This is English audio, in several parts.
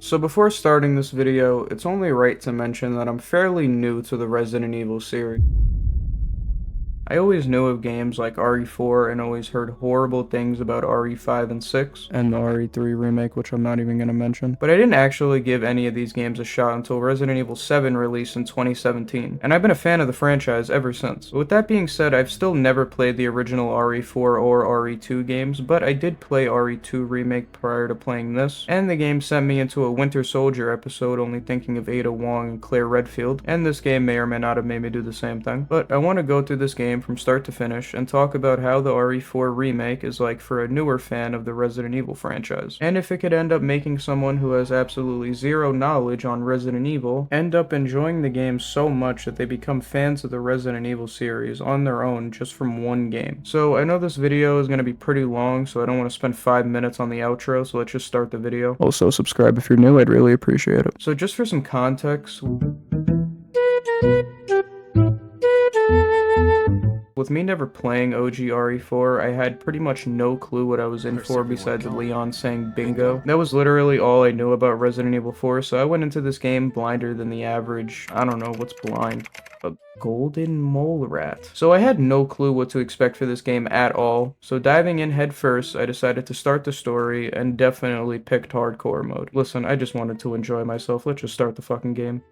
So before starting this video, it's only right to mention that I'm fairly new to the Resident Evil series. I always knew of games like RE4 and always heard horrible things about RE5 and 6, and the RE3 remake, which I'm not even going to mention. But I didn't actually give any of these games a shot until Resident Evil 7 released in 2017, and I've been a fan of the franchise ever since. With that being said, I've still never played the original RE4 or RE2 games, but I did play RE2 Remake prior to playing this, and the game sent me into a Winter Soldier episode only thinking of Ada Wong and Claire Redfield, and this game may or may not have made me do the same thing. But I want to go through this game from start to finish and talk about how the RE4 remake is like for a newer fan of the Resident Evil franchise, and if it could end up making someone who has absolutely zero knowledge on Resident Evil end up enjoying the game so much that they become fans of the Resident Evil series on their own just from one game. So I know this video is going to be pretty long, so I don't want to spend 5 minutes on the outro, so let's just start the video. Also subscribe if you're new, I'd really appreciate it. So just for some context, with me never playing OG RE4, I had pretty much no clue what I was in for besides Leon saying bingo. That was literally all I knew about Resident Evil 4, so I went into this game blinder than the average, I don't know, what's blind? A golden mole rat. So I had no clue what to expect for this game at all, so diving in head first, I decided to start the story and definitely picked hardcore mode. Listen, I just wanted to enjoy myself, let's just start the fucking game.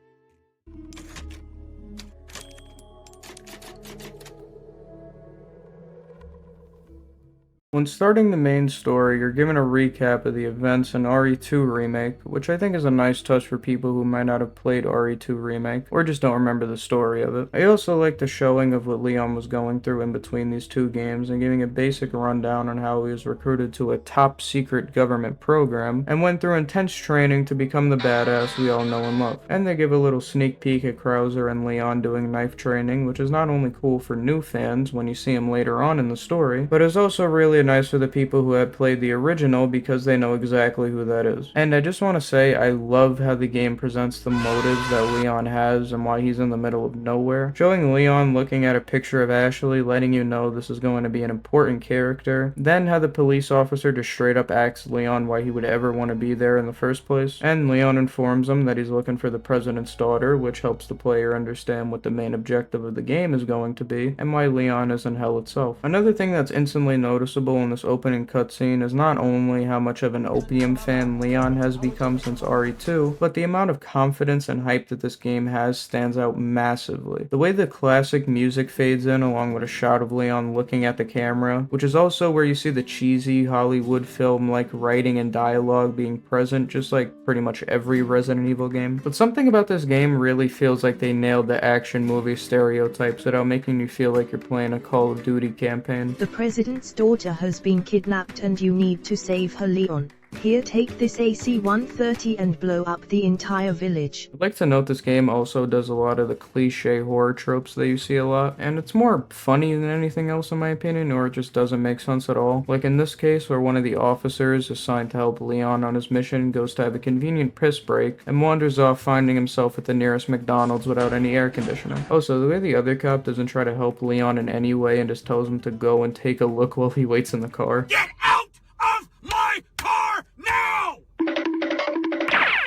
When starting the main story, you're given a recap of the events in RE2 Remake, which I think is a nice touch for people who might not have played RE2 Remake, or just don't remember the story of it. I also like the showing of what Leon was going through in between these two games, and giving a basic rundown on how he was recruited to a top-secret government program, and went through intense training to become the badass we all know and love. And they give a little sneak peek at Krauser and Leon doing knife training, which is not only cool for new fans when you see him later on in the story, but is also really nice for the people who have played the original because they know exactly who that is. And I just want to say I love how the game presents the motives that Leon has and why he's in the middle of nowhere. Showing Leon looking at a picture of Ashley, letting you know this is going to be an important character. Then how the police officer just straight up asks Leon why he would ever want to be there in the first place. And Leon informs him that he's looking for the president's daughter, which helps the player understand what the main objective of the game is going to be and why Leon is in hell itself. Another thing that's instantly noticeable in this opening cutscene is not only how much of an opium fan Leon has become since RE2, but the amount of confidence and hype that this game has stands out massively. The way the classic music fades in along with a shot of Leon looking at the camera, which is also where you see the cheesy Hollywood film-like writing and dialogue being present, just like pretty much every Resident Evil game. But something about this game really feels like they nailed the action movie stereotypes without making you feel like you're playing a Call of Duty campaign. The president's daughter has been kidnapped and you need to save her, Leon. Here, take this AC-130 and blow up the entire village. I'd like to note this game also does a lot of the cliche horror tropes that you see a lot, and it's more funny than anything else in my opinion, or it just doesn't make sense at all. Like in this case where one of the officers assigned to help Leon on his mission goes to have a convenient piss break and wanders off finding himself at the nearest McDonald's without any air conditioner. Also, the way the other cop doesn't try to help Leon in any way and just tells him to go and take a look while he waits in the car. Get out of my car now!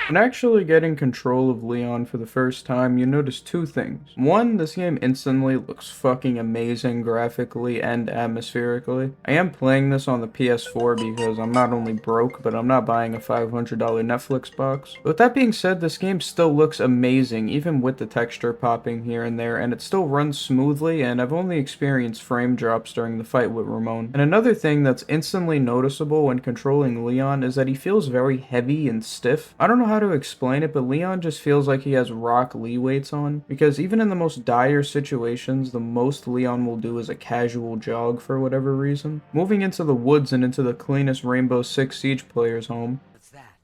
When actually getting control of Leon for the first time, you notice two things. One, this game instantly looks fucking amazing graphically and atmospherically. I am playing this on the PS4 because I'm not only broke, but I'm not buying a $500 Netflix box. But with that being said, this game still looks amazing, even with the texture popping here and there, and it still runs smoothly, and I've only experienced frame drops during the fight with Ramon. And another thing that's instantly noticeable when controlling Leon is that he feels very heavy and stiff. I don't know how to explain it, but Leon just feels like he has Rock Lee weights on, because even in the most dire situations, the most Leon will do is a casual jog for whatever reason. Moving into the woods and into the cleanest Rainbow Six Siege player's home. What's that?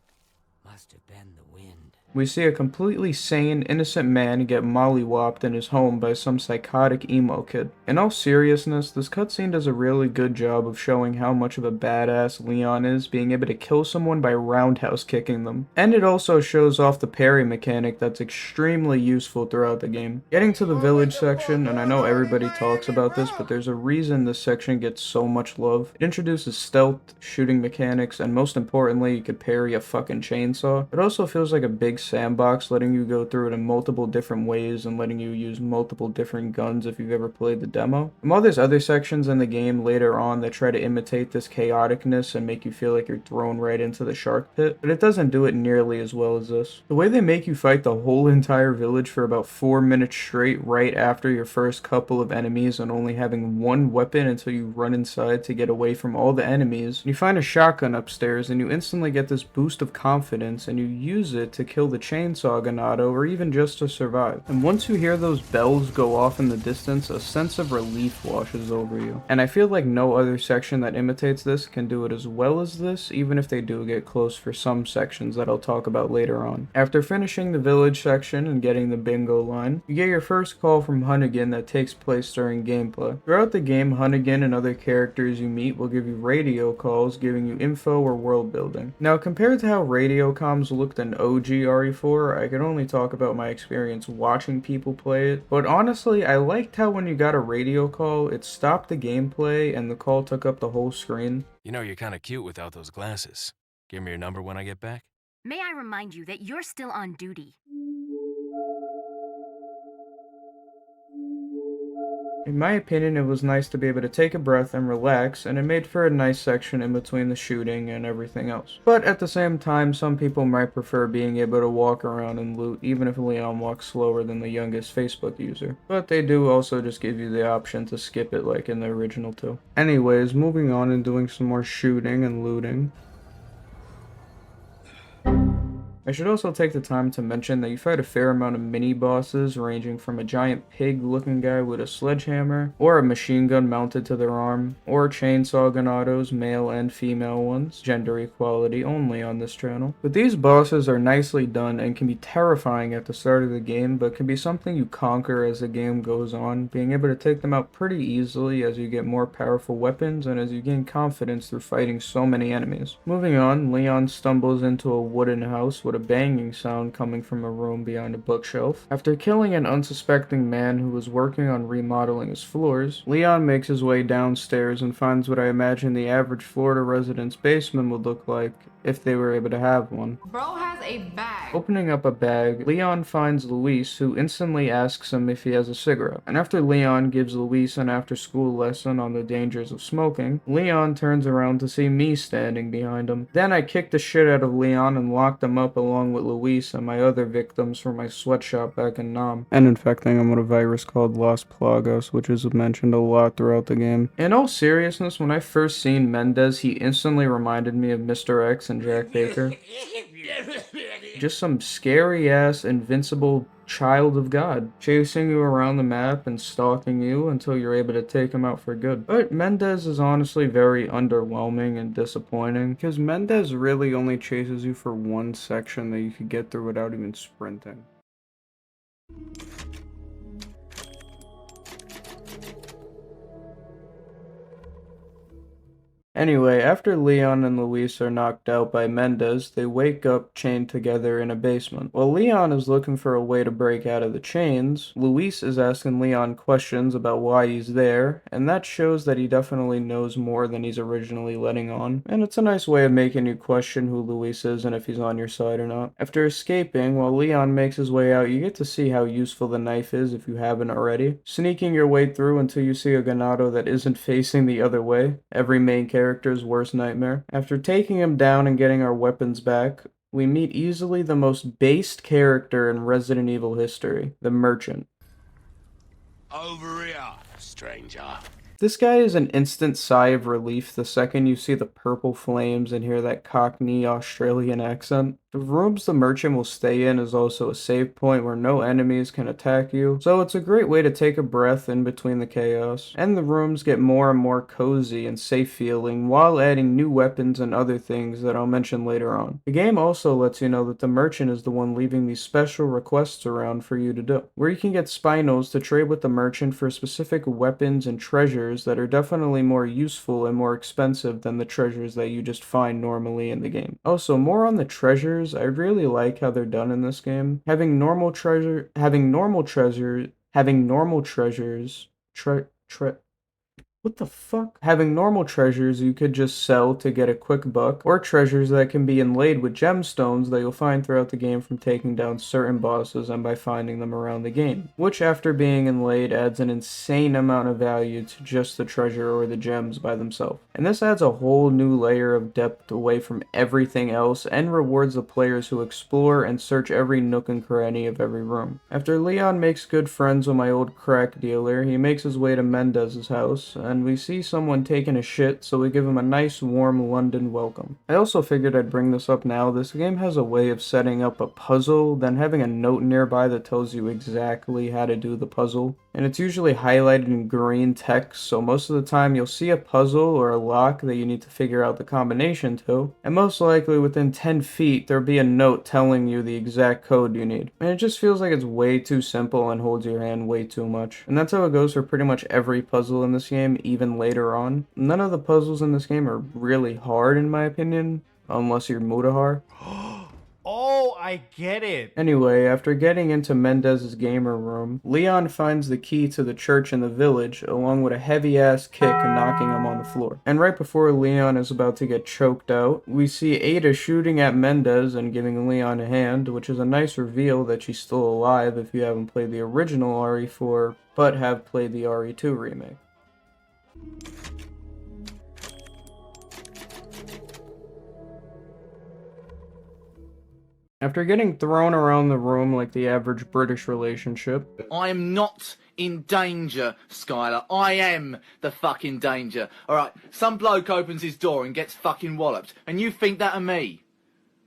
Must have been the wind. We see a completely sane, innocent man get mollywopped in his home by some psychotic emo kid. In all seriousness, this cutscene does a really good job of showing how much of a badass Leon is, being able to kill someone by roundhouse kicking them. And it also shows off the parry mechanic that's extremely useful throughout the game. Getting to the village section, and I know everybody talks about this, but there's a reason this section gets so much love. It introduces stealth, shooting mechanics, and most importantly, you could parry a fucking chainsaw. It also feels like a big sandbox, letting you go through it in multiple different ways and letting you use multiple different guns if you've ever played the demo. And while there's other sections in the game later on that try to imitate this chaoticness and make you feel like you're thrown right into the shark pit, but it doesn't do it nearly as well as this. The way they make you fight the whole entire village for about 4 minutes straight right after your first couple of enemies and only having one weapon until you run inside to get away from all the enemies. You find a shotgun upstairs and you instantly get this boost of confidence and you use it to kill the chainsaw Ganado or even just to survive. And once you hear those bells go off in the distance, a sense of relief washes over you. And I feel like no other section that imitates this can do it as well as this, even if they do get close for some sections that I'll talk about later on. After finishing the village section and getting the bingo line, you get your first call from Hunnigan that takes place during gameplay. Throughout the game, Hunnigan and other characters you meet will give you radio calls giving you info or world building. Now compared to how radio comms looked in OG RE4, I could only talk about my experience watching people play it, but honestly I liked how when you got a radio call, it stopped the gameplay and the call took up the whole screen. You know you're kinda cute without those glasses. Give me your number when I get back. May I remind you that you're still on duty? In my opinion, it was nice to be able to take a breath and relax, and it made for a nice section in between the shooting and everything else. But at the same time, some people might prefer being able to walk around and loot, even if Leon walks slower than the youngest Facebook user. But they do also just give you the option to skip it like in the original too. Anyways, moving on and doing some more shooting and looting. I should also take the time to mention that you fight a fair amount of mini-bosses ranging from a giant pig-looking guy with a sledgehammer, or a machine gun mounted to their arm, or chainsaw Ganados, male and female ones, gender equality only on this channel. But these bosses are nicely done and can be terrifying at the start of the game, but can be something you conquer as the game goes on, being able to take them out pretty easily as you get more powerful weapons and as you gain confidence through fighting so many enemies. Moving on, Leon stumbles into a wooden house with a banging sound coming from a room behind a bookshelf. After killing an unsuspecting man who was working on remodeling his floors, Leon makes his way downstairs and finds what I imagine the average Florida resident's basement would look like if they were able to have one. Bro has a bag. Opening up a bag, Leon finds Luis, who instantly asks him if he has a cigarette. And after Leon gives Luis an after-school lesson on the dangers of smoking, Leon turns around to see me standing behind him. Then I kicked the shit out of Leon and locked him up along with Luis and my other victims from my sweatshop back in Nam, and infecting him with a virus called Las Plagas, which is mentioned a lot throughout the game. In all seriousness, when I first seen Mendez, he instantly reminded me of Mr. X and Jack Baker. Just some scary-ass, invincible child of God, chasing you around the map and stalking you until you're able to take him out for good. But Mendez is honestly very underwhelming and disappointing, because Mendez really only chases you for one section that you could get through without even sprinting. Anyway, after Leon and Luis are knocked out by Mendez, they wake up chained together in a basement. While Leon is looking for a way to break out of the chains, Luis is asking Leon questions about why he's there, and that shows that he definitely knows more than he's originally letting on. And it's a nice way of making you question who Luis is and if he's on your side or not. After escaping, while Leon makes his way out, you get to see how useful the knife is if you haven't already. Sneaking your way through until you see a Ganado that isn't facing the other way, every main character's worst nightmare. After taking him down and getting our weapons back, we meet easily the most based character in Resident Evil history, the Merchant. Over here, stranger. This guy is an instant sigh of relief the second you see the purple flames and hear that Cockney Australian accent. The rooms the merchant will stay in is also a save point where no enemies can attack you, so it's a great way to take a breath in between the chaos. And the rooms get more and more cozy and safe feeling while adding new weapons and other things that I'll mention later on. The game also lets you know that the merchant is the one leaving these special requests around for you to do, where you can get spinos to trade with the merchant for specific weapons and treasures that are definitely more useful and more expensive than the treasures that you just find normally in the game. Also, more on the treasures, I really like how they're done in this game. Having normal treasures, what the fuck? Having normal treasures you could just sell to get a quick buck, or treasures that can be inlaid with gemstones that you'll find throughout the game from taking down certain bosses and by finding them around the game, which after being inlaid adds an insane amount of value to just the treasure or the gems by themselves. And this adds a whole new layer of depth away from everything else and rewards the players who explore and search every nook and cranny of every room. After Leon makes good friends with my old crack dealer, he makes his way to Mendez's house, and we see someone taking a shit, so we give him a nice warm London welcome. I also figured I'd bring this up now. This game has a way of setting up a puzzle, then having a note nearby that tells you exactly how to do the puzzle. And it's usually highlighted in green text, so most of the time you'll see a puzzle or a lock that you need to figure out the combination to, and most likely within 10 feet there'll be a note telling you the exact code you need. And it just feels like it's way too simple and holds your hand way too much. And that's how it goes for pretty much every puzzle in this game, even later on. None of the puzzles in this game are really hard in my opinion, unless you're Mutahar. Oh, I get it. Anyway, after getting into Mendez's gamer room, Leon finds the key to the church in the village, along with a heavy-ass kick knocking him on the floor. And right before Leon is about to get choked out, we see Ada shooting at Mendez and giving Leon a hand, which is a nice reveal that she's still alive if you haven't played the original RE4, but have played the RE2 remake. After getting thrown around the room like the average British relationship, I am not in danger, Skylar. I am the fucking danger. Alright, some bloke opens his door and gets fucking walloped, and you think that of me?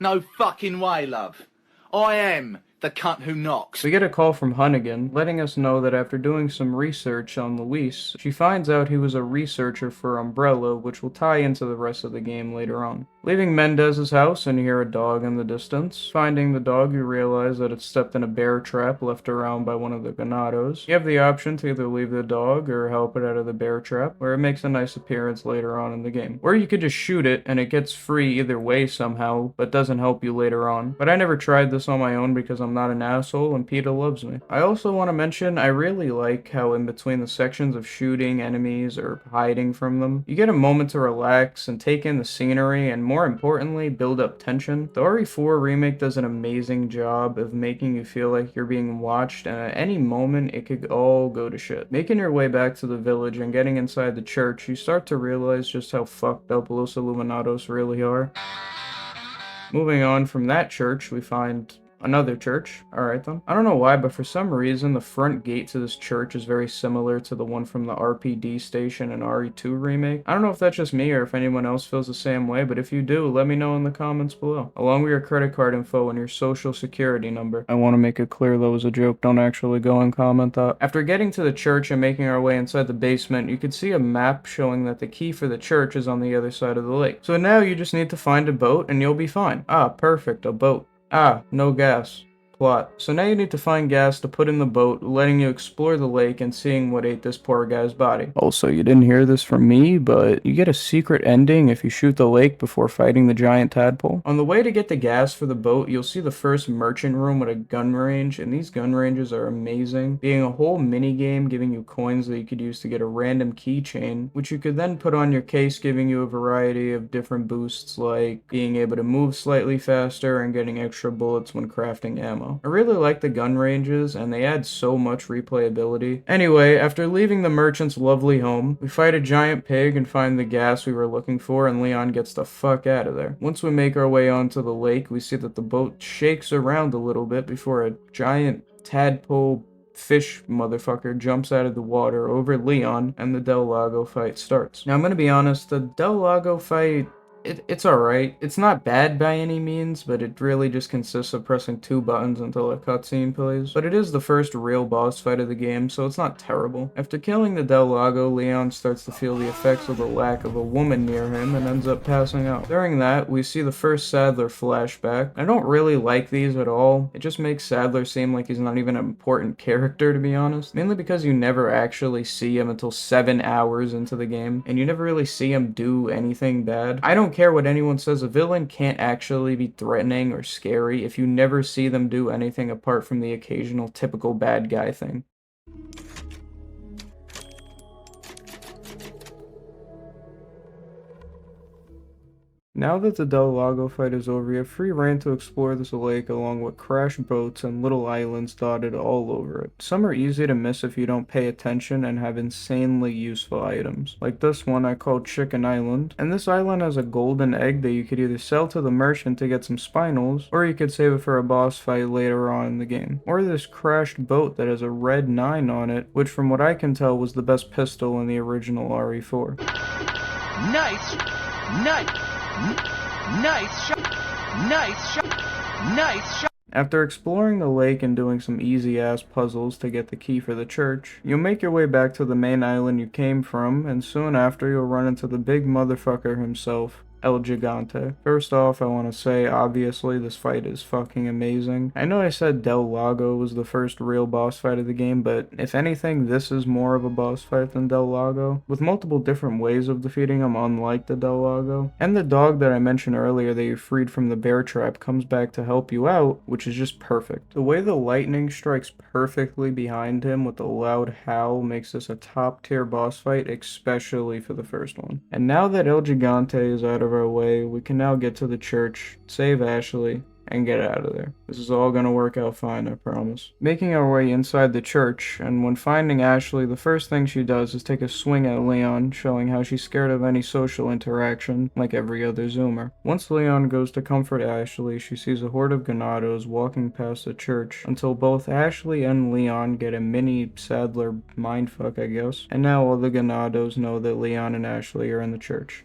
No fucking way, love. I am the cunt who knocks. we get a call from Hunnigan, letting us know that after doing some research on Luis, she finds out he was a researcher for Umbrella, which will tie into the rest of the game later on. Leaving Mendez's house and you hear a dog in the distance. Finding the dog, you realize that it's stepped in a bear trap left around by one of the ganados. You have the option to either leave the dog or help it out of the bear trap, where it makes a nice appearance later on in the game. Or you could just shoot it and it gets free either way somehow, but doesn't help you later on. But I never tried this on my own because I'm not an asshole and PETA loves me. I also want to mention I really like how in between the sections of shooting enemies or hiding from them, you get a moment to relax and take in the scenery and more importantly, build up tension. The RE4 remake does an amazing job of making you feel like you're being watched, and at any moment it could all go to shit. Making your way back to the village and getting inside the church, you start to realize just how fucked up Los Illuminados really are. Moving on from that church, we find another church. Alright then. I don't know why, but for some reason the front gate to this church is very similar to the one from the RPD station in RE2 remake. I don't know if that's just me or if anyone else feels the same way, but if you do, let me know in the comments below. Along with your credit card info and your social security number. I want to make it clear that was a joke, don't actually go and comment that. After getting to the church and making our way inside the basement, you could see a map showing that the key for the church is on the other side of the lake. So now you just need to find a boat and you'll be fine. Ah, perfect, a boat. Ah, no gas. Plot. So now you need to find gas to put in the boat, letting you explore the lake and seeing what ate this poor guy's body. Also, you didn't hear this from me, but you get a secret ending if you shoot the lake before fighting the giant tadpole. On the way to get the gas for the boat, you'll see the first merchant room with a gun range, and these gun ranges are amazing, being a whole mini game giving you coins that you could use to get a random keychain, which you could then put on your case, giving you a variety of different boosts like being able to move slightly faster and getting extra bullets when crafting ammo. I really like the gun ranges, and they add so much replayability. Anyway, after leaving the merchant's lovely home, we fight a giant pig and find the gas we were looking for, and Leon gets the fuck out of there. Once we make our way onto the lake, we see that the boat shakes around a little bit before a giant tadpole fish motherfucker jumps out of the water over Leon, and the Del Lago fight starts. Now, I'm gonna be honest, the Del Lago fight It's alright. It's not bad by any means, but it really just consists of pressing 2 buttons until a cutscene plays. But it is the first real boss fight of the game, so it's not terrible. After killing the Del Lago, Leon starts to feel the effects of the lack of a woman near him and ends up passing out. During that, we see the first Sadler flashback. I don't really like these at all. It just makes Sadler seem like he's not even an important character, to be honest. Mainly because you never actually see him until 7 hours into the game, and you never really see him do anything bad. I don't care what anyone says, a villain can't actually be threatening or scary if you never see them do anything apart from the occasional typical bad guy thing. Now that the Del Lago fight is over, you have free reign to explore this lake along with crashed boats and little islands dotted all over it. Some are easy to miss if you don't pay attention and have insanely useful items. Like this one I called Chicken Island, and this island has a golden egg that you could either sell to the merchant to get some spinels, or you could save it for a boss fight later on in the game. Or this crashed boat that has a red 9 on it, which from what I can tell was the best pistol in the original RE4. Nice! Nice! Nice shot! Nice shot! Nice shot! After exploring the lake and doing some easy-ass puzzles to get the key for the church, you'll make your way back to the main island you came from, and soon after you'll run into the big motherfucker himself, El Gigante. First off, I want to say, obviously, this fight is fucking amazing. I know I said Del Lago was the first real boss fight of the game, but if anything, this is more of a boss fight than Del Lago, with multiple different ways of defeating him unlike the Del Lago. And the dog that I mentioned earlier that you freed from the bear trap comes back to help you out, which is just perfect. The way the lightning strikes perfectly behind him with a loud howl makes this a top tier boss fight, especially for the first one. And now that El Gigante is out of our way, we can now get to the church, save Ashley, and get out of there. This is all gonna work out fine, I promise. Making our way inside the church, and when finding Ashley, the first thing she does is take a swing at Leon, showing how she's scared of any social interaction, like every other Zoomer. Once Leon goes to comfort Ashley, she sees a horde of Ganados walking past the church, until both Ashley and Leon get a mini Sadler mindfuck, I guess. And now all the Ganados know that Leon and Ashley are in the church.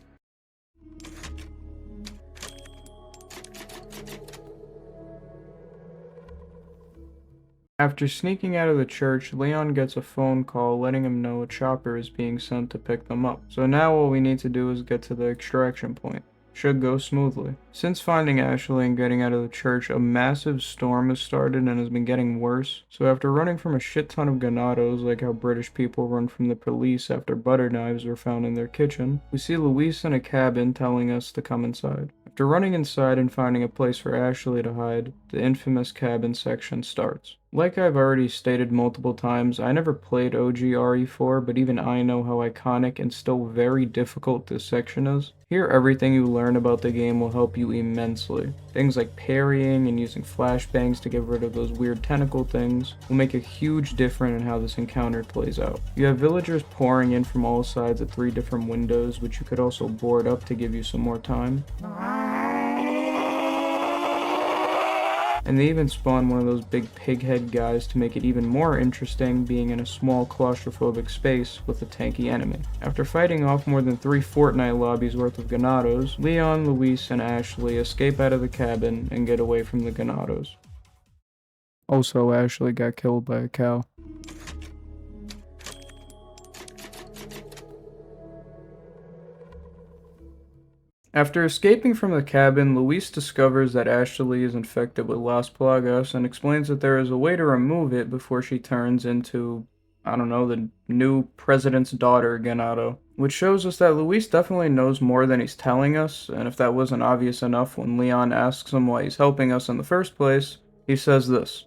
After sneaking out of the church, Leon gets a phone call letting him know a chopper is being sent to pick them up. So now all we need to do is get to the extraction point. Should go smoothly. Since finding Ashley and getting out of the church, a massive storm has started and has been getting worse. So after running from a shit ton of Ganados, like how British people run from the police after butter knives were found in their kitchen, we see Luis in a cabin telling us to come inside. After running inside and finding a place for Ashley to hide, the infamous cabin section starts. Like I've already stated multiple times, I never played OG RE4, but even I know how iconic and still very difficult this section is. Here, everything you learn about the game will help you immensely. Things like parrying and using flashbangs to get rid of those weird tentacle things will make a huge difference in how this encounter plays out. You have villagers pouring in from all sides at 3 different windows, which you could also board up to give you some more time. And they even spawn one of those big pig head guys to make it even more interesting, being in a small claustrophobic space with a tanky enemy. After fighting off more than 3 Fortnite lobbies worth of Ganados, Leon, Luis, and Ashley escape out of the cabin and get away from the Ganados. Also, Ashley got killed by a cow. After escaping from the cabin, Luis discovers that Ashley is infected with Las Plagas and explains that there is a way to remove it before she turns into, I don't know, the new president's daughter, Ganado. Which shows us that Luis definitely knows more than he's telling us, and if that wasn't obvious enough when Leon asks him why he's helping us in the first place, he says this.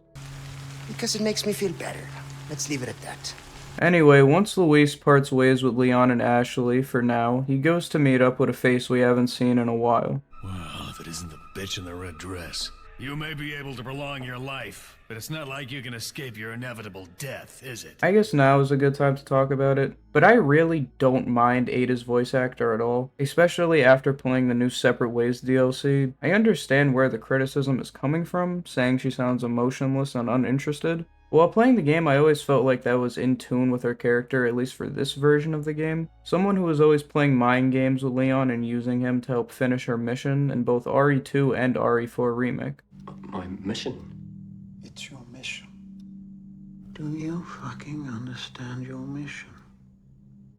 Because it makes me feel better. Let's leave it at that. Anyway, once Luis parts ways with Leon and Ashley for now, he goes to meet up with a face we haven't seen in a while. Well, if it isn't the bitch in the red dress. You may be able to prolong your life, but it's not like you can escape your inevitable death, is it? I guess now is a good time to talk about it, but I really don't mind Ada's voice actor at all, especially after playing the new Separate Ways DLC. I understand where the criticism is coming from, saying she sounds emotionless and uninterested, While playing the game, I always felt like that was in tune with her character, at least for this version of the game. Someone who was always playing mind games with Leon and using him to help finish her mission in both RE2 and RE4 Remake. My mission? It's your mission. Do you fucking understand your mission?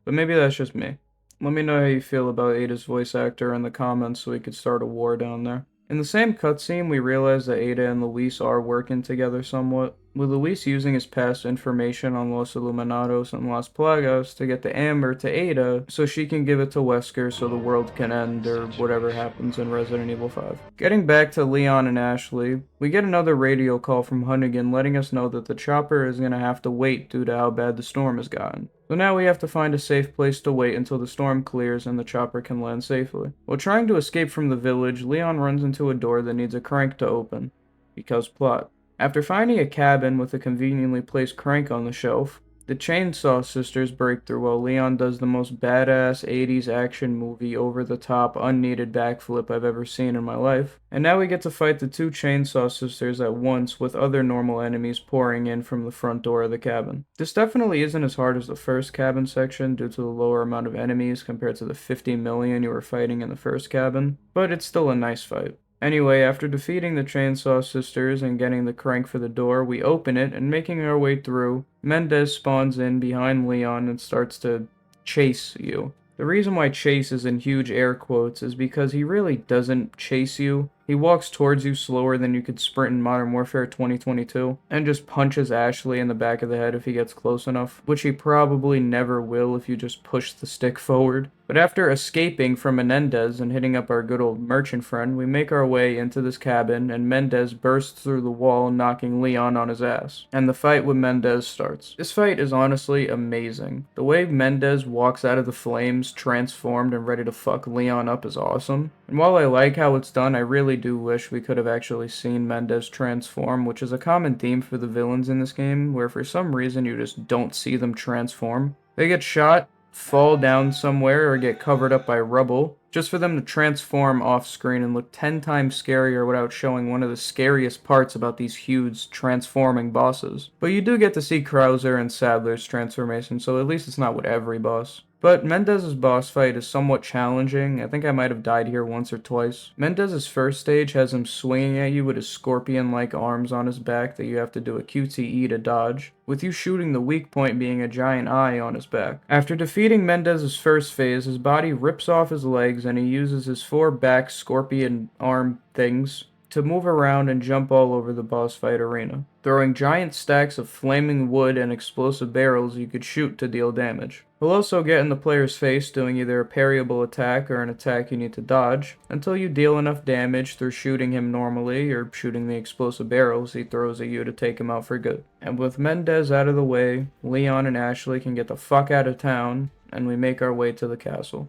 But maybe that's just me. Let me know how you feel about Ada's voice actor in the comments so we could start a war down there. In the same cutscene, we realize that Ada and Luis are working together somewhat, with Luis using his past information on Los Iluminados and Las Plagas to get the amber to Ada so she can give it to Wesker so the world can end or whatever happens in Resident Evil 5. Getting back to Leon and Ashley, we get another radio call from Hunnigan letting us know that the chopper is going to have to wait due to how bad the storm has gotten. So now we have to find a safe place to wait until the storm clears and the chopper can land safely. While trying to escape from the village, Leon runs into a door that needs a crank to open. Because plot. After finding a cabin with a conveniently placed crank on the shelf, the Chainsaw Sisters break through while Leon does the most badass 80s action movie over-the-top unneeded backflip I've ever seen in my life. And now we get to fight the two Chainsaw Sisters at once with other normal enemies pouring in from the front door of the cabin. This definitely isn't as hard as the first cabin section due to the lower amount of enemies compared to the 50 million you were fighting in the first cabin, but it's still a nice fight. Anyway, after defeating the Chainsaw Sisters and getting the crank for the door, we open it, and making our way through, Mendez spawns in behind Leon and starts to chase you. The reason why chase is in huge air quotes is because he really doesn't chase you. He walks towards you slower than you could sprint in Modern Warfare 2022, and just punches Ashley in the back of the head if he gets close enough, which he probably never will if you just push the stick forward. But after escaping from Menendez and hitting up our good old merchant friend, we make our way into this cabin, and Mendez bursts through the wall, knocking Leon on his ass. And the fight with Mendez starts. This fight is honestly amazing. The way Mendez walks out of the flames, transformed and ready to fuck Leon up is awesome. And while I like how it's done, I really do wish we could have actually seen Mendez transform, which is a common theme for the villains in this game, where for some reason you just don't see them transform. They get shot, fall down somewhere, or get covered up by rubble, just for them to transform off screen and look 10 times scarier without showing one of the scariest parts about these huge transforming bosses. But you do get to see Krauser and Sadler's transformation, so at least it's not with every boss. But Mendez's boss fight is somewhat challenging. I think I might have died here once or twice. Mendez's first stage has him swinging at you with his scorpion-like arms on his back that you have to do a QTE to dodge, with you shooting the weak point being a giant eye on his back. After defeating Mendez's first phase, his body rips off his legs and he uses his 4 back scorpion arm things to move around and jump all over the boss fight arena, throwing giant stacks of flaming wood and explosive barrels you could shoot to deal damage. He'll also get in the player's face doing either a parryable attack or an attack you need to dodge, until you deal enough damage through shooting him normally or shooting the explosive barrels he throws at you to take him out for good. And with Mendez out of the way, Leon and Ashley can get the fuck out of town, and we make our way to the castle.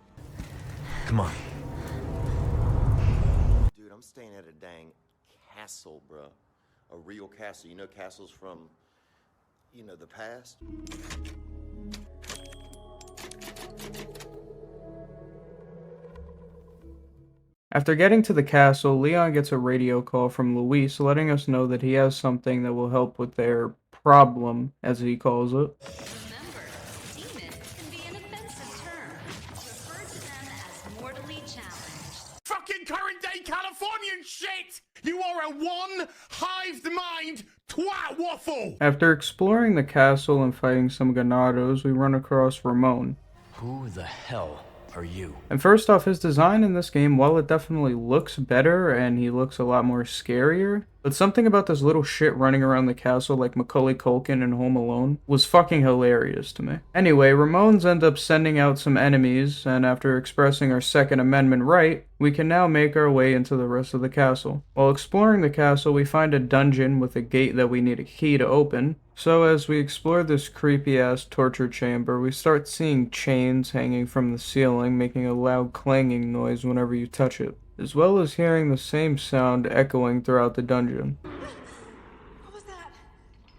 Come on. Dude, I'm staying at a dang castle, bro. A real castle. You know castles from, you know, the past? After getting to the castle, Leon gets a radio call from Luis letting us know that he has something that will help with their problem, as he calls it. Remember, demon can be an offensive term. Refer to them as mortally challenged. Fucking current day Californian shit! You are a one-hived mind twat waffle! After exploring the castle and fighting some ganados, we run across Ramon. Who the hell are you? And first off, his design in this game, while it definitely looks better and he looks a lot more scarier, but something about this little shit running around the castle like Macaulay Culkin in Home Alone was fucking hilarious to me. Anyway, Ramones end up sending out some enemies, and after expressing our Second Amendment right, we can now make our way into the rest of the castle. While exploring the castle, we find a dungeon with a gate that we need a key to open. So as we explore this creepy-ass torture chamber, we start seeing chains hanging from the ceiling, making a loud clanging noise whenever you touch it, as well as hearing the same sound echoing throughout the dungeon. What was that?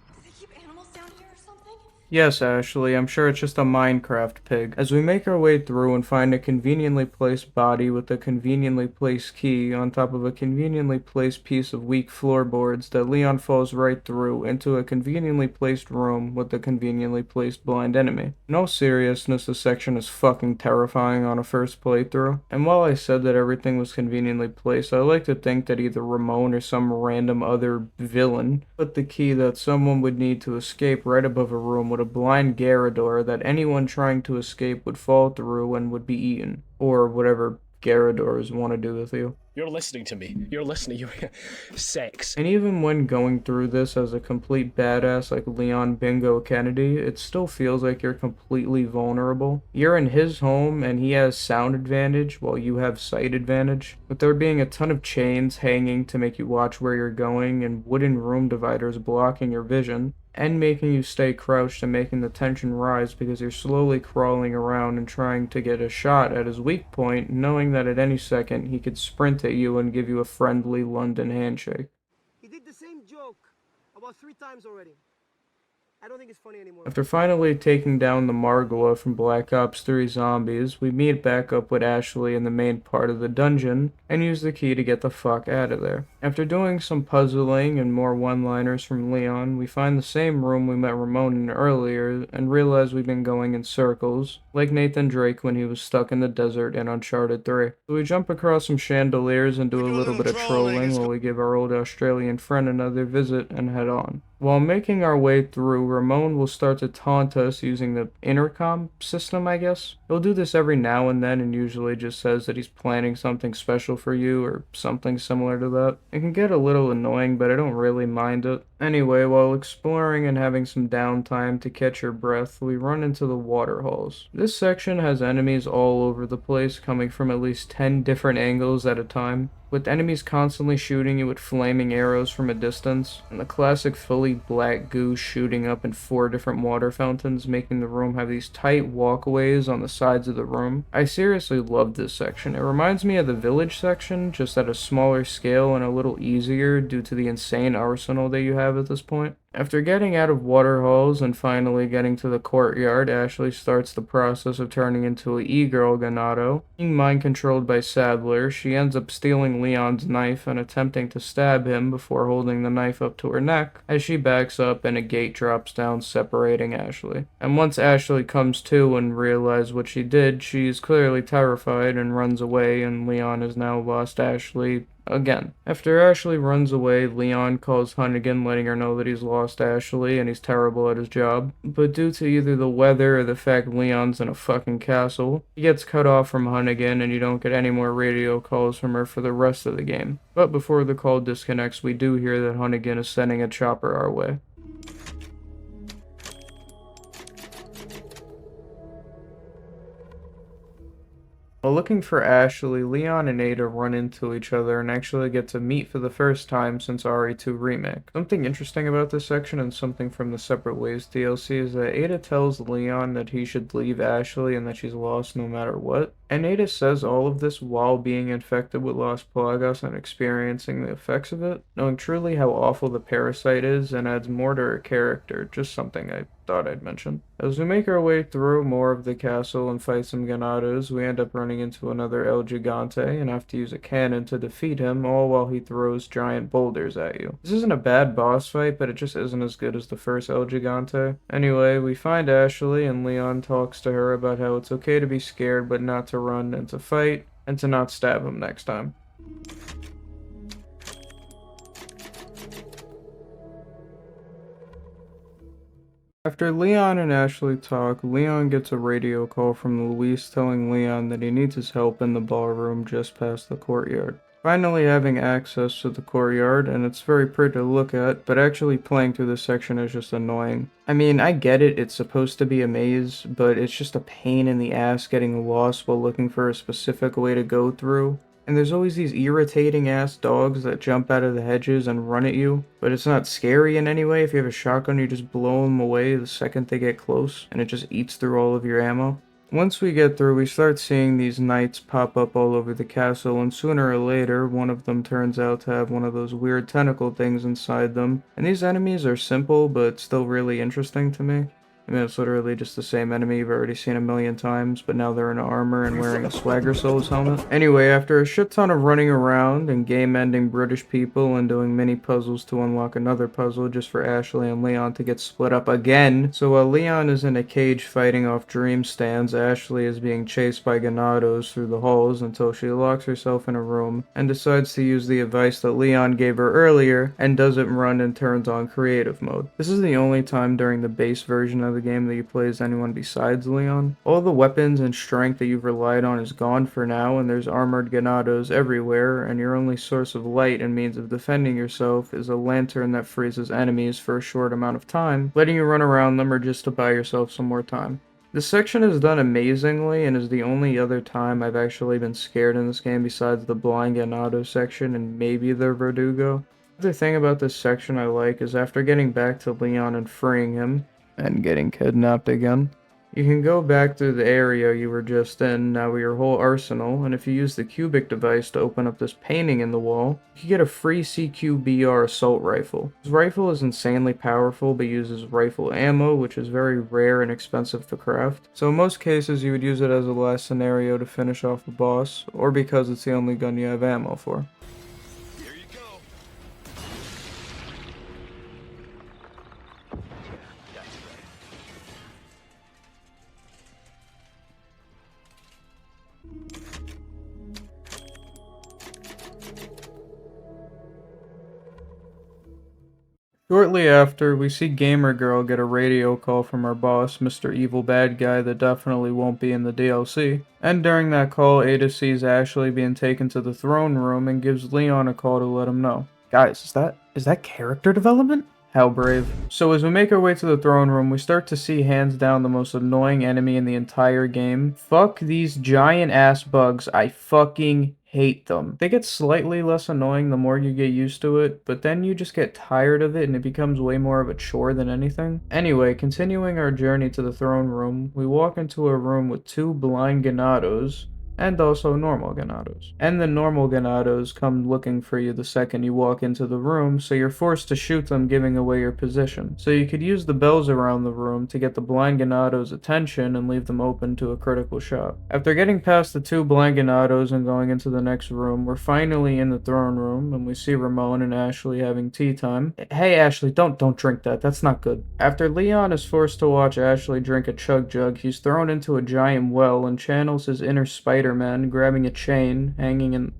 Do they keep animals down here or something? Yes, Ashley, I'm sure it's just a Minecraft pig. As we make our way through and find a conveniently placed body with a conveniently placed key on top of a conveniently placed piece of weak floorboards that Leon falls right through into a conveniently placed room with a conveniently placed blind enemy. In all seriousness, this section is fucking terrifying on a first playthrough. And while I said that everything was conveniently placed, I like to think that either Ramon or some random other villain put the key that someone would need to escape right above a room with a blind Garrador that anyone trying to escape would fall through and would be eaten. Or whatever Garradors want to do with you. You're listening to me. You're listening. You're sex. And even when going through this as a complete badass like Leon Bingo Kennedy, it still feels like you're completely vulnerable. You're in his home and he has sound advantage while you have sight advantage, with there being a ton of chains hanging to make you watch where you're going and wooden room dividers blocking your vision, and making you stay crouched and making the tension rise because you're slowly crawling around and trying to get a shot at his weak point, knowing that at any second he could sprint at you and give you a friendly London handshake. He did the same joke about 3 times already. I don't think it's funny anymore. After finally taking down the Margwa from Black Ops 3 zombies, we meet back up with Ashley in the main part of the dungeon and use the key to get the fuck out of there. After doing some puzzling and more one-liners from Leon, we find the same room we met Ramon in earlier and realize we've been going in circles, like Nathan Drake when he was stuck in the desert in Uncharted 3. So we jump across some chandeliers and do a little bit of trolling while we give our old Australian friend another visit and head on. While making our way through, Ramon will start to taunt us using the intercom system, I guess. He'll do this every now and then and usually just says that he's planning something special for you or something similar to that. It can get a little annoying, but I don't really mind it. Anyway, while exploring and having some downtime to catch your breath, we run into the water halls. This section has enemies all over the place, coming from at least 10 different angles at a time, with enemies constantly shooting you with flaming arrows from a distance, and the classic fully black goo shooting up in 4 different water fountains, making the room have these tight walkways on the sides of the room. I seriously love this section. It reminds me of the village section, just at a smaller scale and a little easier due to the insane arsenal that you have at this point. After getting out of water halls and finally getting to the courtyard, Ashley starts the process of turning into an e-girl Ganado. Being mind-controlled by Sadler, she ends up stealing Leon's knife and attempting to stab him before holding the knife up to her neck as she backs up and a gate drops down separating Ashley. And once Ashley comes to and realizes what she did, she is clearly terrified and runs away, and Leon has now lost Ashley again. After Ashley runs away, Leon calls Hunnigan, letting her know that he's lost Ashley and he's terrible at his job. But due to either the weather or the fact Leon's in a fucking castle, he gets cut off from Hunnigan and you don't get any more radio calls from her for the rest of the game. But before the call disconnects, we do hear that Hunnigan is sending a chopper our way. While looking for Ashley, Leon and Ada run into each other and actually get to meet for the first time since RE2 Remake. Something interesting about this section and something from the Separate Ways DLC is that Ada tells Leon that he should leave Ashley and that she's lost no matter what. And Ada says all of this while being infected with Las Plagas and experiencing the effects of it, knowing truly how awful the parasite is and adds more to her character, just something I thought I'd mention. As we make our way through more of the castle and fight some Ganados, we end up running into another El Gigante and have to use a cannon to defeat him, all while he throws giant boulders at you. This isn't a bad boss fight, but it just isn't as good as the first El Gigante. Anyway, we find Ashley and Leon talks to her about how it's okay to be scared but not to run and to fight, and to not stab him next time. After Leon and Ashley talk, Leon gets a radio call from Luis telling Leon that he needs his help in the ballroom just past the courtyard. Finally having access to the courtyard, and it's very pretty to look at, but actually playing through this section is just annoying. I mean, I get it, it's supposed to be a maze, but it's just a pain in the ass getting lost while looking for a specific way to go through. And there's always these irritating ass dogs that jump out of the hedges and run at you, but it's not scary in any way. If you have a shotgun, you just blow them away the second they get close, and it just eats through all of your ammo. Once we get through, we start seeing these knights pop up all over the castle, and sooner or later, one of them turns out to have one of those weird tentacle things inside them. And these enemies are simple, but still really interesting to me. I mean, it's literally just the same enemy you've already seen a million times, but now they're in armor and wearing a Swagger Souls helmet. Anyway, after a shit ton of running around and game-ending British people and doing mini puzzles to unlock another puzzle just for Ashley and Leon to get split up again. So while Leon is in a cage fighting off dream stands, Ashley is being chased by Ganados through the halls until she locks herself in a room and decides to use the advice that Leon gave her earlier and doesn't run and turns on creative mode. This is the only time during the base version of the game that you play as anyone besides Leon. All the weapons and strength that you've relied on is gone for now, and there's armored Ganados everywhere, and your only source of light and means of defending yourself is a lantern that freezes enemies for a short amount of time, letting you run around them or just to buy yourself some more time. This section is done amazingly and is the only other time I've actually been scared in this game besides the blind Ganado section and maybe the Verdugo. The other thing about this section I like is after getting back to Leon and freeing him, and getting kidnapped again, you can go back to the area you were just in, now with your whole arsenal, and if you use the cubic device to open up this painting in the wall, you get a free CQBR assault rifle. This rifle is insanely powerful but uses rifle ammo, which is very rare and expensive to craft. So in most cases you would use it as a last scenario to finish off the boss, or because it's the only gun you have ammo for. Shortly after, we see Gamer Girl get a radio call from our boss, Mr. Evil Bad Guy that definitely won't be in the DLC. And during that call, Ada sees Ashley being taken to the throne room and gives Leon a call to let him know. Guys, is that character development? How brave. So as we make our way to the throne room, we start to see hands down the most annoying enemy in the entire game. Fuck these giant ass bugs, I fucking hate them. They get slightly less annoying the more you get used to it, but then you just get tired of it and it becomes way more of a chore than anything. Anyway, continuing our journey to the throne room, we walk into a room with two blind Ganados, and also normal Ganados. And the normal Ganados come looking for you the second you walk into the room, so you're forced to shoot them, giving away your position. So you could use the bells around the room to get the blind Ganados' attention and leave them open to a critical shot. After getting past the two blind Ganados and going into the next room, we're finally in the throne room, and we see Ramon and Ashley having tea time. Hey Ashley, don't drink that, that's not good. After Leon is forced to watch Ashley drink a chug jug, he's thrown into a giant well and channels his inner Spider-Man, grabbing a chain, hanging in...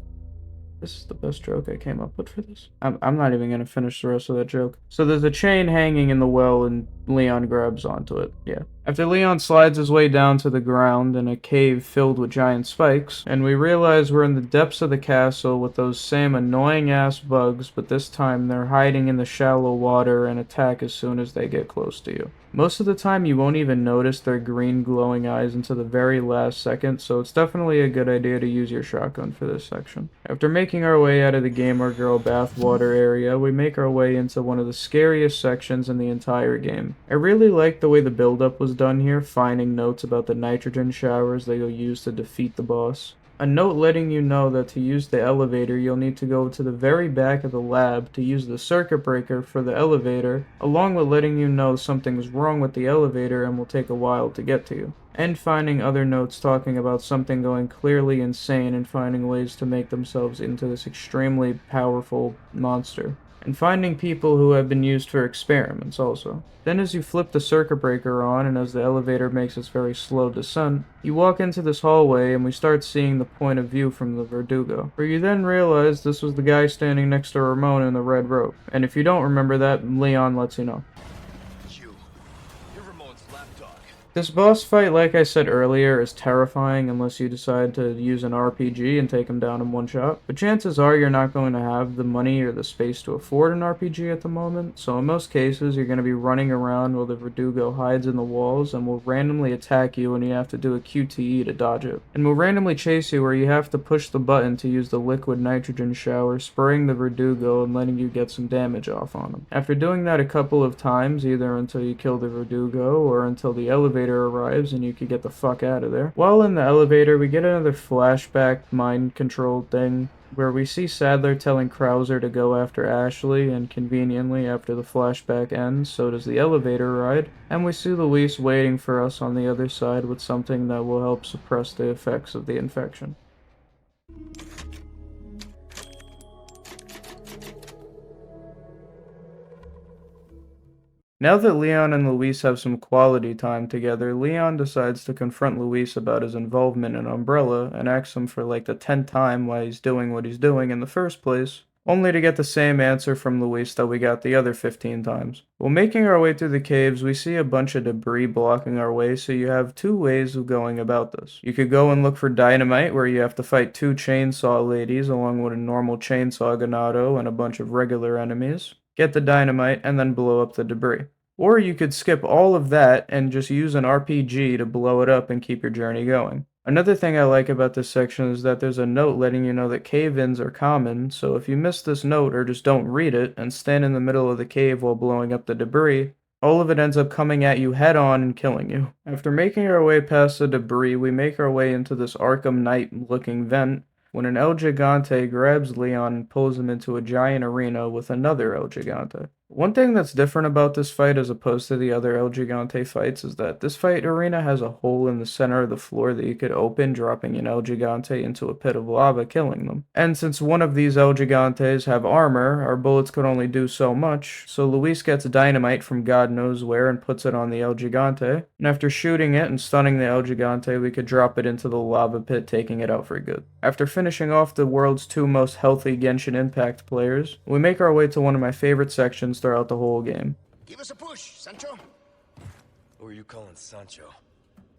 This is the best joke I came up with for this. I'm not even gonna finish the rest of that joke. So there's a chain hanging in the well and Leon grabs onto it. Yeah. After Leon slides his way down to the ground in a cave filled with giant spikes, and we realize we're in the depths of the castle with those same annoying ass bugs, but this time they're hiding in the shallow water and attack as soon as they get close to you. Most of the time you won't even notice their green glowing eyes until the very last second, so it's definitely a good idea to use your shotgun for this section. After making our way out of the Gamer Girl bathwater area, we make our way into one of the scariest sections in the entire game. I really like the way the build-up was done here, finding notes about the nitrogen showers that you'll use to defeat the boss. A note letting you know that to use the elevator, you'll need to go to the very back of the lab to use the circuit breaker for the elevator, along with letting you know something's wrong with the elevator and will take a while to get to you. And finding other notes talking about something going clearly insane and finding ways to make themselves into this extremely powerful monster. And finding people who have been used for experiments also. Then as you flip the circuit breaker on and as the elevator makes its very slow descent, you walk into this hallway and we start seeing the point of view from the Verdugo, where you then realize this was the guy standing next to Ramon in the red robe. And if you don't remember that, Leon lets you know. This boss fight, like I said earlier, is terrifying unless you decide to use an RPG and take him down in one shot. But chances are you're not going to have the money or the space to afford an RPG at the moment, so in most cases you're going to be running around while the Verdugo hides in the walls and will randomly attack you and you have to do a QTE to dodge it. And will randomly chase you where you have to push the button to use the liquid nitrogen shower, spraying the Verdugo and letting you get some damage off on him. After doing that a couple of times, either until you kill the Verdugo or until the elevator arrives and you can get the fuck out of there. While in the elevator, we get another flashback mind control thing where we see Sadler telling Krauser to go after Ashley, and conveniently, after the flashback ends, so does the elevator ride, and we see Luis waiting for us on the other side with something that will help suppress the effects of the infection. Now that Leon and Luis have some quality time together, Leon decides to confront Luis about his involvement in Umbrella and asks him for like the 10th time why he's doing what he's doing in the first place, only to get the same answer from Luis that we got the other 15 times. While making our way through the caves, we see a bunch of debris blocking our way, so you have two ways of going about this. You could go and look for dynamite, where you have to fight two chainsaw ladies along with a normal chainsaw ganado and a bunch of regular enemies, get the dynamite, and then blow up the debris. Or you could skip all of that and just use an RPG to blow it up and keep your journey going. Another thing I like about this section is that there's a note letting you know that cave-ins are common, so if you miss this note or just don't read it and stand in the middle of the cave while blowing up the debris, all of it ends up coming at you head on and killing you. After making our way past the debris, we make our way into this Arkham Knight looking vent, when an El Gigante grabs Leon and pulls him into a giant arena with another El Gigante. One thing that's different about this fight as opposed to the other El Gigante fights is that this fight arena has a hole in the center of the floor that you could open, dropping an El Gigante into a pit of lava, killing them. And since one of these El Gigantes have armor, our bullets could only do so much, so Luis gets dynamite from God knows where and puts it on the El Gigante, and after shooting it and stunning the El Gigante, we could drop it into the lava pit, taking it out for good. After finishing off the world's two most healthy Genshin Impact players, we make our way to one of my favorite sections throughout the whole game. Give us a push, Sancho. Who are you calling Sancho?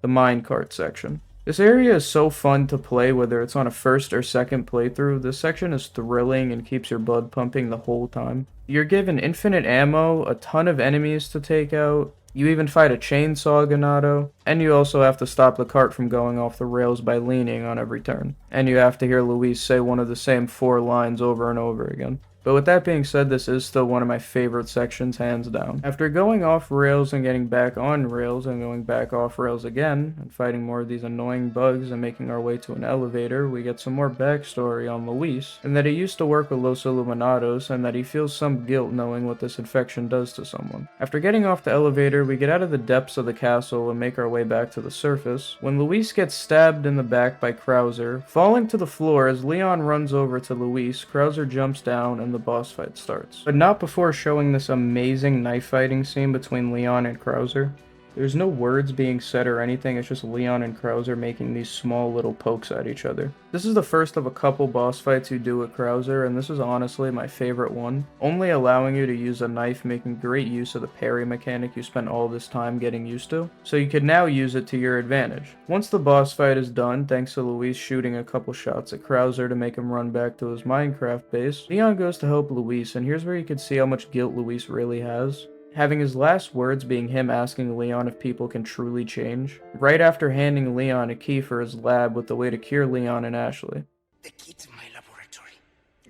The minecart section. This area is so fun to play whether it's on a first or second playthrough. This section is thrilling and keeps your blood pumping the whole time. You're given infinite ammo, a ton of enemies to take out, you even fight a chainsaw ganado, and you also have to stop the cart from going off the rails by leaning on every turn. And you have to hear Luis say one of the same 4 lines over and over again. But with that being said, this is still one of my favorite sections, hands down. After going off rails and getting back on rails and going back off rails again, and fighting more of these annoying bugs and making our way to an elevator, we get some more backstory on Luis, and that he used to work with Los Illuminados, and that he feels some guilt knowing what this infection does to someone. After getting off the elevator, we get out of the depths of the castle and make our way back to the surface, when Luis gets stabbed in the back by Krauser. Falling to the floor as Leon runs over to Luis, Krauser jumps down and the boss fight starts. But not before showing this amazing knife fighting scene between Leon and Krauser. There's no words being said or anything, it's just Leon and Krauser making these small little pokes at each other. This is the first of a couple boss fights you do with Krauser, and this is honestly my favorite one, only allowing you to use a knife, making great use of the parry mechanic you spent all this time getting used to, so you can now use it to your advantage. Once the boss fight is done, thanks to Luis shooting a couple shots at Krauser to make him run back to his Minecraft base, Leon goes to help Luis, and here's where you can see how much guilt Luis really has. Having his last words being him asking Leon if people can truly change, right after handing Leon a key for his lab with the way to cure Leon and Ashley. The key to my laboratory.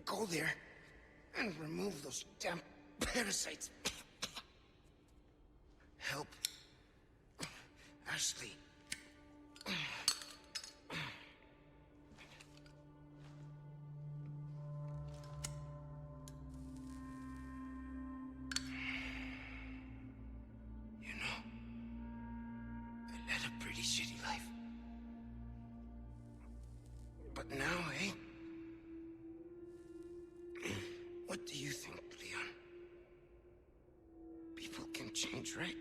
Go there and remove those damn parasites. Help Ashley. But now, eh? What do you think, Leon? People can change, right?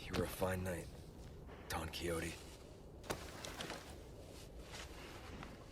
You were a fine knight, Don Quixote.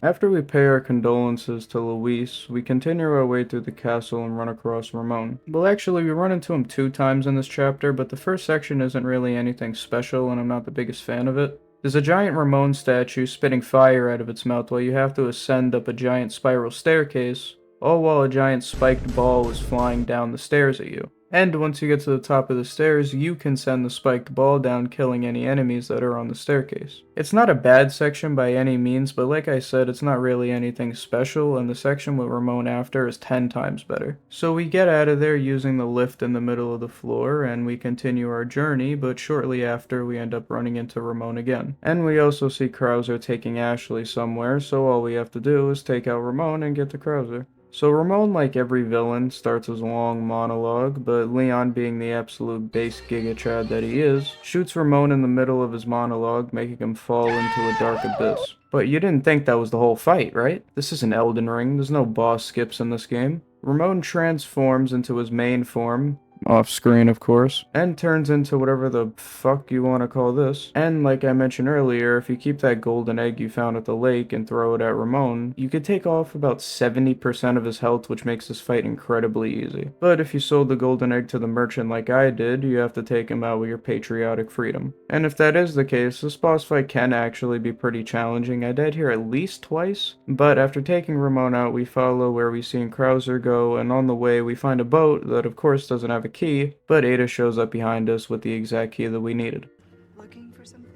After we pay our condolences to Luis, we continue our way through the castle and run across Ramon. Well, actually, we run into him 2 times in this chapter, but the first section isn't really anything special and I'm not the biggest fan of it. There's a giant Ramon statue spitting fire out of its mouth while you have to ascend up a giant spiral staircase, all while a giant spiked ball is flying down the stairs at you. And once you get to the top of the stairs, you can send the spiked ball down, killing any enemies that are on the staircase. It's not a bad section by any means, but like I said, it's not really anything special, and the section with Ramon after is 10 times better. So we get out of there using the lift in the middle of the floor, and we continue our journey, but shortly after we end up running into Ramon again. And we also see Krauser taking Ashley somewhere, so all we have to do is take out Ramon and get to Krauser. So Ramon, like every villain, starts his long monologue, but Leon, being the absolute base Giga Chad that he is, shoots Ramon in the middle of his monologue, making him fall into a dark abyss. But you didn't think that was the whole fight, right? This isn't Elden Ring, there's no boss skips in this game. Ramon transforms into his main form, off screen of course, and turns into whatever the fuck you want to call this. And like I mentioned earlier, if you keep that golden egg you found at the lake and throw it at Ramon, you could take off about 70% of his health, which makes this fight incredibly easy. But if you sold the golden egg to the merchant like I did, you have to take him out with your patriotic freedom. And if that is the case, this boss fight can actually be pretty challenging. I died here at least twice, but after taking Ramon out, we follow where we seen Krauser go, and on the way we find a boat that of course doesn't have a key, but Ada shows up behind us with the exact key that we needed. Looking for something?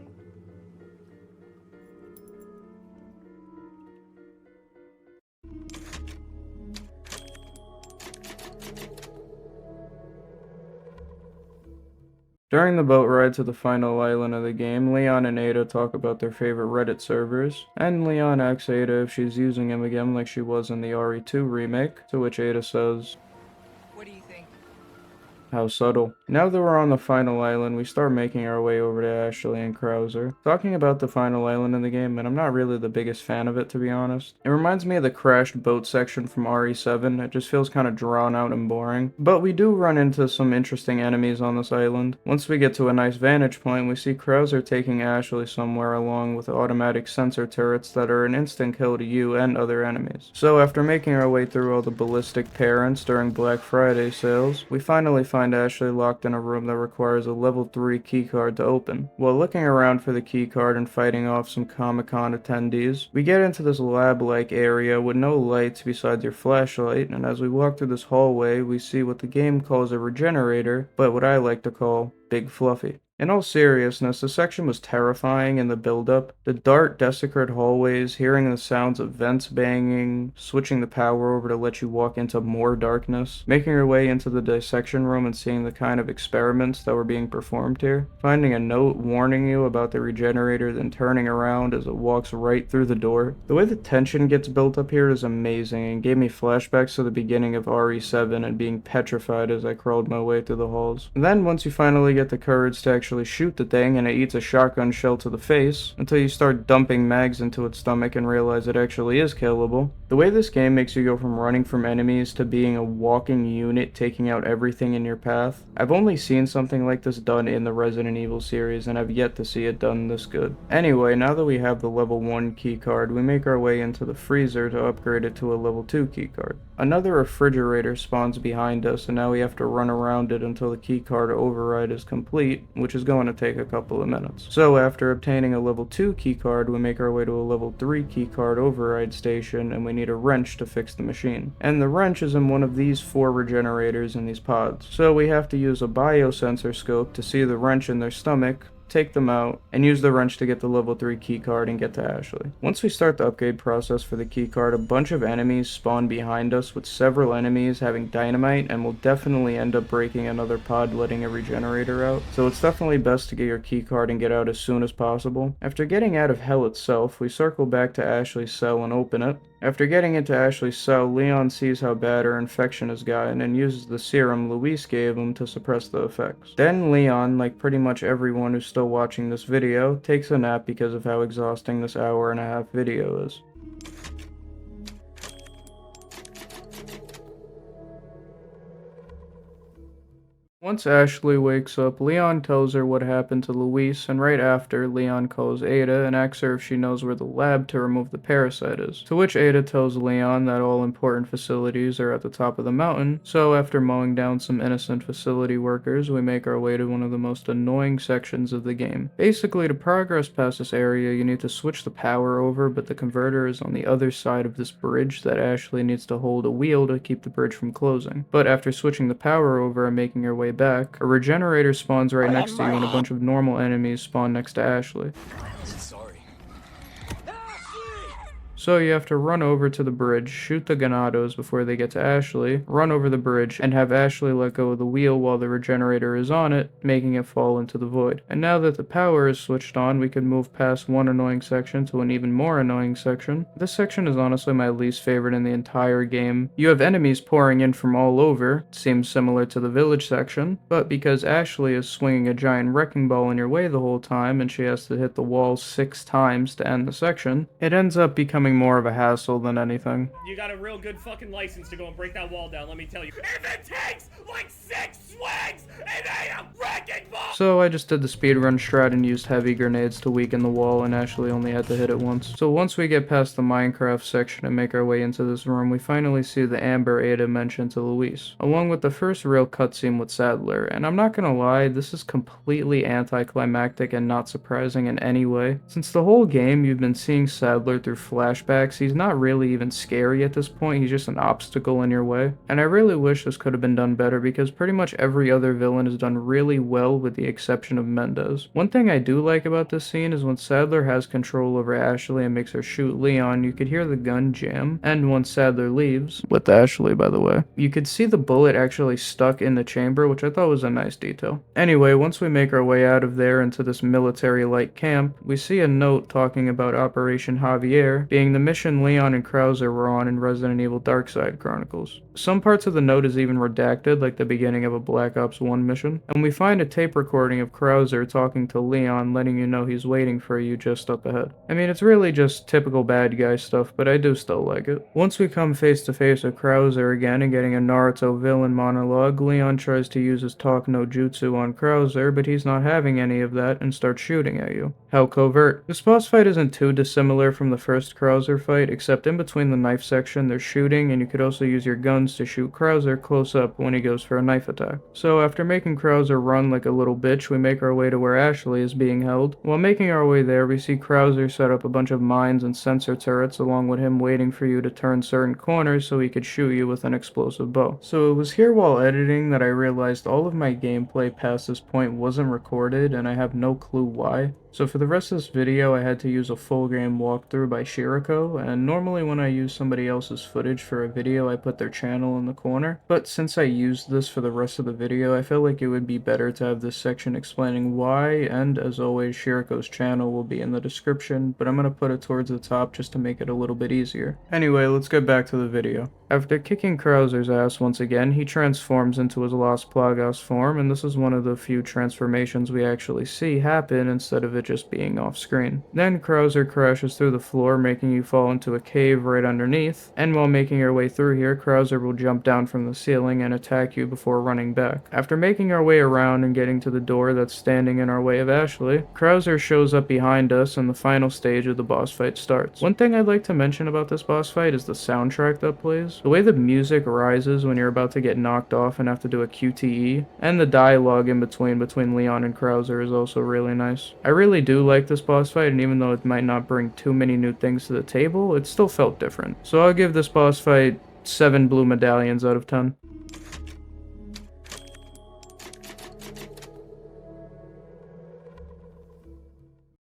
During the boat ride to the final island of the game, Leon and Ada talk about their favorite Reddit servers, and Leon asks Ada if she's using him again like she was in the RE2 remake, to which Ada says, What do you think? how subtle. Now that we're on the final island, we start making our way over to Ashley and Krauser. Talking about the final island in the game, and I'm not really the biggest fan of it, to be honest. It reminds me of the crashed boat section from RE7. It just feels kind of drawn out and boring. But we do run into some interesting enemies on this island. Once we get to a nice vantage point, we see Krauser taking Ashley somewhere along with automatic sensor turrets that are an instant kill to you and other enemies. So after making our way through all the ballistic parents during Black Friday sales, we finally find Ashley locked in a room that requires a level 3 keycard to open. While looking around for the keycard and fighting off some Comic-Con attendees, we get into this lab-like area with no lights besides your flashlight, and as we walk through this hallway, we see what the game calls a regenerator, but what I like to call Big Fluffy. In all seriousness, the section was terrifying in the build-up. The dark, desecrated hallways, hearing the sounds of vents banging, switching the power over to let you walk into more darkness, making your way into the dissection room and seeing the kind of experiments that were being performed here, finding a note warning you about the regenerator, then turning around as it walks right through the door. The way the tension gets built up here is amazing and gave me flashbacks to the beginning of RE7 and being petrified as I crawled my way through the halls. And then once you finally get the courage to actually shoot the thing and it eats a shotgun shell to the face, until you start dumping mags into its stomach and realize it actually is killable. The way this game makes you go from running from enemies to being a walking unit taking out everything in your path. I've only seen something like this done in the Resident Evil series and I've yet to see it done this good. Anyway, now that we have the level 1 keycard, we make our way into the freezer to upgrade it to a level 2 keycard. Another refrigerator spawns behind us and now we have to run around it until the keycard override is complete, which is going to take a couple of minutes. So after obtaining a level 2 keycard, we make our way to a level 3 keycard override station and we need a wrench to fix the machine. And the wrench is in one of these 4 regenerators in these pods. So we have to use a biosensor scope to see the wrench in their stomach, take them out, and use the wrench to get the level 3 keycard and get to Ashley. Once we start the upgrade process for the keycard, a bunch of enemies spawn behind us with several enemies having dynamite and will definitely end up breaking another pod letting a regenerator out. So it's definitely best to get your keycard and get out as soon as possible. After getting out of hell itself, we circle back to Ashley's cell and open it. After getting into Ashley's cell, Leon sees how bad her infection has gotten and uses the serum Luis gave him to suppress the effects. Then Leon, like pretty much everyone who's still watching this video, takes a nap because of how exhausting this hour-and-a-half video is. Once Ashley wakes up, Leon tells her what happened to Luis, and right after, Leon calls Ada and asks her if she knows where the lab to remove the parasite is. To which Ada tells Leon that all important facilities are at the top of the mountain, so after mowing down some innocent facility workers, we make our way to one of the most annoying sections of the game. Basically, to progress past this area, you need to switch the power over, but the converter is on the other side of this bridge that Ashley needs to hold a wheel to keep the bridge from closing. But after switching the power over and making her way back, a regenerator spawns right next to you and a bunch of normal enemies spawn next to Ashley. So you have to run over to the bridge, shoot the Ganados before they get to Ashley, run over the bridge, and have Ashley let go of the wheel while the regenerator is on it, making it fall into the void. And now that the power is switched on, we can move past one annoying section to an even more annoying section. This section is honestly my least favorite in the entire game. You have enemies pouring in from all over, it seems similar to the village section, but because Ashley is swinging a giant wrecking ball in your way the whole time and she has to hit the wall 6 times to end the section, it ends up becoming more of a hassle than anything. You got a real good fucking license to go and break that wall down, let me tell you. If it takes like 6 swings, it ain't a wrecking ball! So I just did the speedrun strat and used heavy grenades to weaken the wall and Ashley only had to hit it once. So once we get past the Minecraft section and make our way into this room, we finally see the Amber Ada mentioned to Luis, along with the first real cutscene with Sadler, and I'm not gonna lie, this is completely anticlimactic and not surprising in any way. Since the whole game you've been seeing Sadler through flashbacks, he's not really even scary at this point, he's just an obstacle in your way. And I really wish this could have been done better because pretty much every other villain is done really well with the exception of Mendez. One thing I do like about this scene is when Sadler has control over Ashley and makes her shoot Leon, you could hear the gun jam, and once Sadler leaves, with Ashley by the way, you could see the bullet actually stuck in the chamber, which I thought was a nice detail. Anyway, once we make our way out of there into this military-like camp, we see a note talking about Operation Javier being the mission Leon and Krauser were on in Resident Evil Darkside Chronicles. Some parts of the note is even redacted, like the beginning of a Black Ops 1 mission, and we find a tape recording of Krauser talking to Leon, letting you know he's waiting for you just up ahead. I mean, it's really just typical bad guy stuff, but I do still like it. Once we come face to face with Krauser again and getting a Naruto villain monologue, Leon tries to use his talk no jutsu on Krauser, but he's not having any of that and starts shooting at you. How covert. This boss fight isn't too dissimilar from the first Krauser fight, except in between the knife section there's shooting, and you could also use your guns to shoot Krauser close up when he goes for a knife attack. So after making Krauser run like a little bitch, we make our way to where Ashley is being held. While making our way there, we see Krauser set up a bunch of mines and sensor turrets along with him waiting for you to turn certain corners so he could shoot you with an explosive bow. So it was here while editing that I realized all of my gameplay past this point wasn't recorded and I have no clue why. So for the rest of this video I had to use a full game walkthrough by Shirrako, and normally when I use somebody else's footage for a video I put their channel in the corner, but since I used this for the rest of the video I felt like it would be better to have this section explaining why, and as always Shirrako's channel will be in the description, but I'm gonna put it towards the top just to make it a little bit easier. Anyway, let's get back to the video. After kicking Krauser's ass once again, he transforms into his Las Plagas form, and this is one of the few transformations we actually see happen instead of it just being off screen. Then Krauser crashes through the floor, making you fall into a cave right underneath, and while making your way through here, Krauser will jump down from the ceiling and attack you before running back. After making our way around and getting to the door that's standing in our way of Ashley, Krauser shows up behind us and the final stage of the boss fight starts. One thing I'd like to mention about this boss fight is the soundtrack that plays. The way the music rises when you're about to get knocked off and have to do a QTE, and the dialogue in between Leon and Krauser is also really nice. I really do like this boss fight, and even though it might not bring too many new things to the table, it still felt different. So I'll give this boss fight 7 blue medallions out of 10.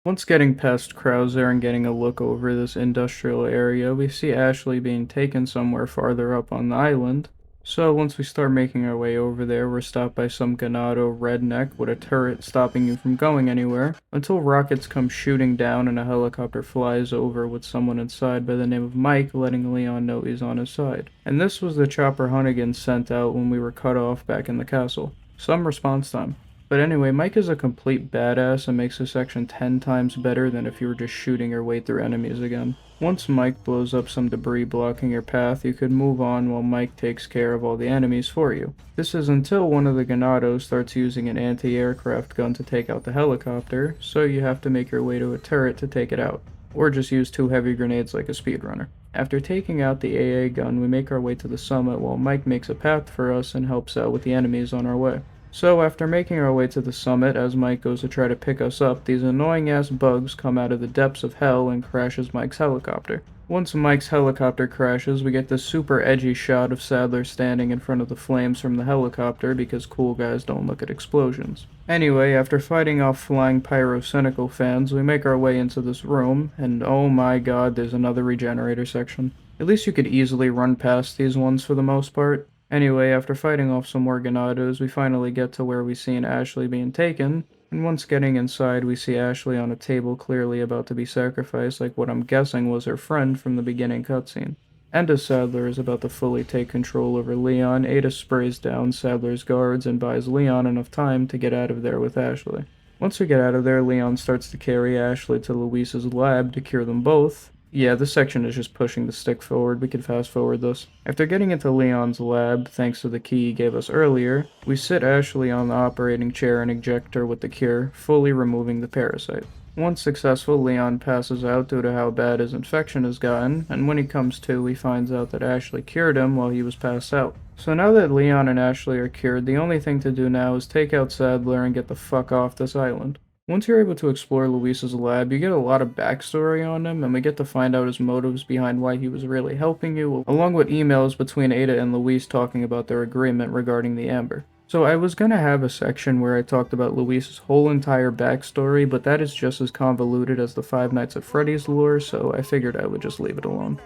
Once getting past Krauser and getting a look over this industrial area, we see Ashley being taken somewhere farther up on the island. So once we start making our way over there, we're stopped by some Ganado redneck with a turret stopping you from going anywhere, until rockets come shooting down and a helicopter flies over with someone inside by the name of Mike, letting Leon know he's on his side. And this was the chopper Hunnigan sent out when we were cut off back in the castle. Some response time. But anyway, Mike is a complete badass and makes this section 10 times better than if you were just shooting your way through enemies again. Once Mike blows up some debris blocking your path, you could move on while Mike takes care of all the enemies for you. This is until one of the Ganados starts using an anti-aircraft gun to take out the helicopter, so you have to make your way to a turret to take it out, or just use 2 heavy grenades like a speedrunner. After taking out the AA gun, we make our way to the summit while Mike makes a path for us and helps out with the enemies on our way. So after making our way to the summit, as Mike goes to try to pick us up, these annoying ass bugs come out of the depths of hell and crashes Mike's helicopter. Once Mike's helicopter crashes, we get this super edgy shot of Sadler standing in front of the flames from the helicopter because cool guys don't look at explosions. Anyway, after fighting off flying pyrocynical fans, we make our way into this room, and oh my god, there's another regenerator section. At least you could easily run past these ones for the most part. Anyway, after fighting off some more Ganados, we finally get to where we see Ashley being taken, and once getting inside, we see Ashley on a table clearly about to be sacrificed like what I'm guessing was her friend from the beginning cutscene. And as Sadler is about to fully take control over Leon, Ada sprays down Sadler's guards and buys Leon enough time to get out of there with Ashley. Once we get out of there, Leon starts to carry Ashley to Luis's lab to cure them both. Yeah, this section is just pushing the stick forward. We can fast forward this. After getting into Leon's lab, thanks to the key he gave us earlier, we sit Ashley on the operating chair and inject her with the cure, fully removing the parasite. Once successful, Leon passes out due to how bad his infection has gotten, and when he comes to, he finds out that Ashley cured him while he was passed out. So now that Leon and Ashley are cured, the only thing to do now is take out Sadler and get the fuck off this island. Once you're able to explore Luis's lab, you get a lot of backstory on him, and we get to find out his motives behind why he was really helping you, along with emails between Ada and Luis talking about their agreement regarding the Amber. So I was gonna have a section where I talked about Luis's whole entire backstory, but that is just as convoluted as the Five Nights at Freddy's lore, so I figured I would just leave it alone.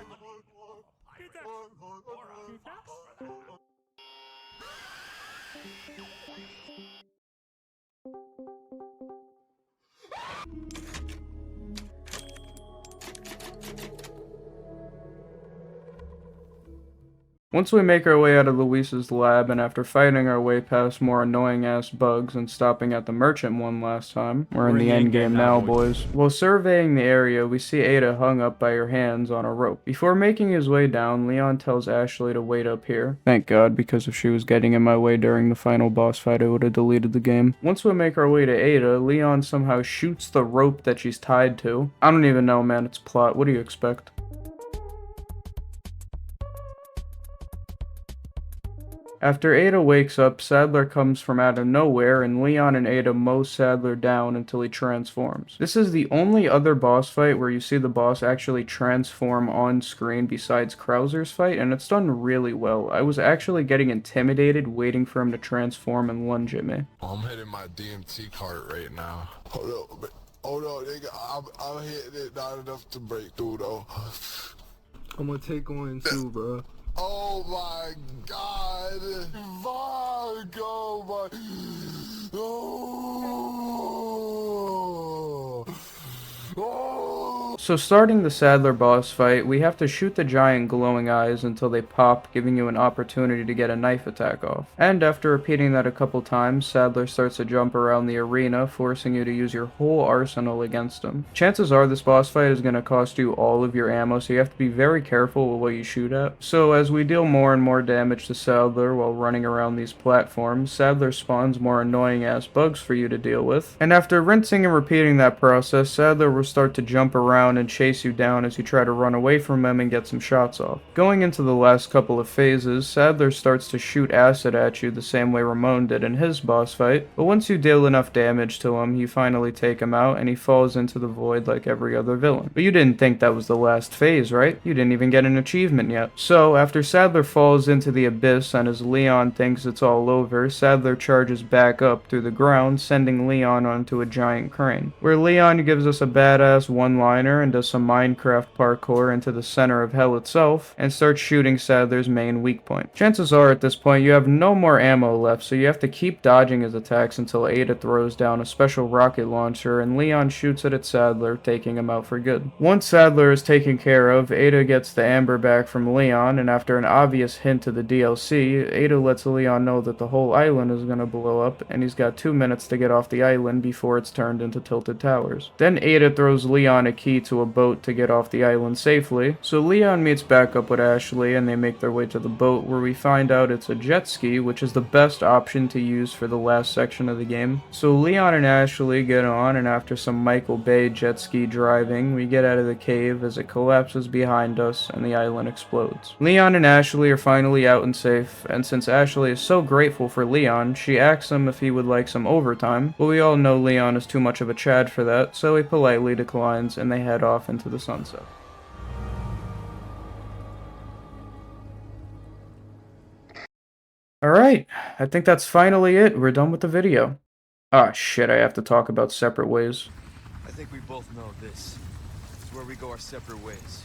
Once we make our way out of Luis's lab, and after fighting our way past more annoying-ass bugs and stopping at the merchant one last time, we're in the endgame now, boys. While surveying the area, we see Ada hung up by her hands on a rope. Before making his way down, Leon tells Ashley to wait up here. Thank God, because if she was getting in my way during the final boss fight, I would have deleted the game. Once we make our way to Ada, Leon somehow shoots the rope that she's tied to. I don't even know, man, it's plot. What do you expect? After Ada wakes up, Sadler comes from out of nowhere, and Leon and Ada mow Sadler down until he transforms. This is the only other boss fight where you see the boss actually transform on screen besides Krauser's fight, and it's done really well. I was actually getting intimidated waiting for him to transform and lunge at me. I'm hitting my DMT cart right now. Hold up, nigga. I'm hitting it not enough to break through, though. I'm gonna take on too, bro. Oh my God! Fuck! Oh my! Oh! Oh! So starting the Sadler boss fight, we have to shoot the giant glowing eyes until they pop, giving you an opportunity to get a knife attack off. And after repeating that a couple times, Sadler starts to jump around the arena, forcing you to use your whole arsenal against him. Chances are this boss fight is going to cost you all of your ammo, so you have to be very careful with what you shoot at. So as we deal more and more damage to Sadler while running around these platforms, Sadler spawns more annoying ass bugs for you to deal with. And after rinsing and repeating that process, Sadler will start to jump around and chase you down as you try to run away from him and get some shots off. Going into the last couple of phases, Sadler starts to shoot acid at you the same way Ramon did in his boss fight, but once you deal enough damage to him, you finally take him out and he falls into the void like every other villain. But you didn't think that was the last phase, right? You didn't even get an achievement yet. So after Sadler falls into the abyss and as Leon thinks it's all over, Sadler charges back up through the ground, sending Leon onto a giant crane, where Leon gives us a badass one-liner and does some Minecraft parkour into the center of hell itself, and starts shooting Sadler's main weak point. Chances are at this point you have no more ammo left, so you have to keep dodging his attacks until Ada throws down a special rocket launcher and Leon shoots it at Sadler, taking him out for good. Once Sadler is taken care of, Ada gets the amber back from Leon, and after an obvious hint to the DLC, Ada lets Leon know that the whole island is gonna blow up, and he's got 2 minutes to get off the island before it's turned into tilted towers. Then Ada throws Leon a key to to a boat to get off the island safely. So Leon meets back up with Ashley and they make their way to the boat, where we find out it's a jet ski, which is the best option to use for the last section of the game. So Leon and Ashley get on, and after some Michael Bay jet ski driving, we get out of the cave as it collapses behind us and the island explodes. Leon and Ashley are finally out and safe, and since Ashley is so grateful for Leon, she asks him if he would like some overtime, but we all know Leon is too much of a Chad for that, so he politely declines and they head off into the sunset. Alright, I think that's finally it. We're done with the video. Ah, shit, I have to talk about separate ways. I think we both know this. It's where we go our separate ways.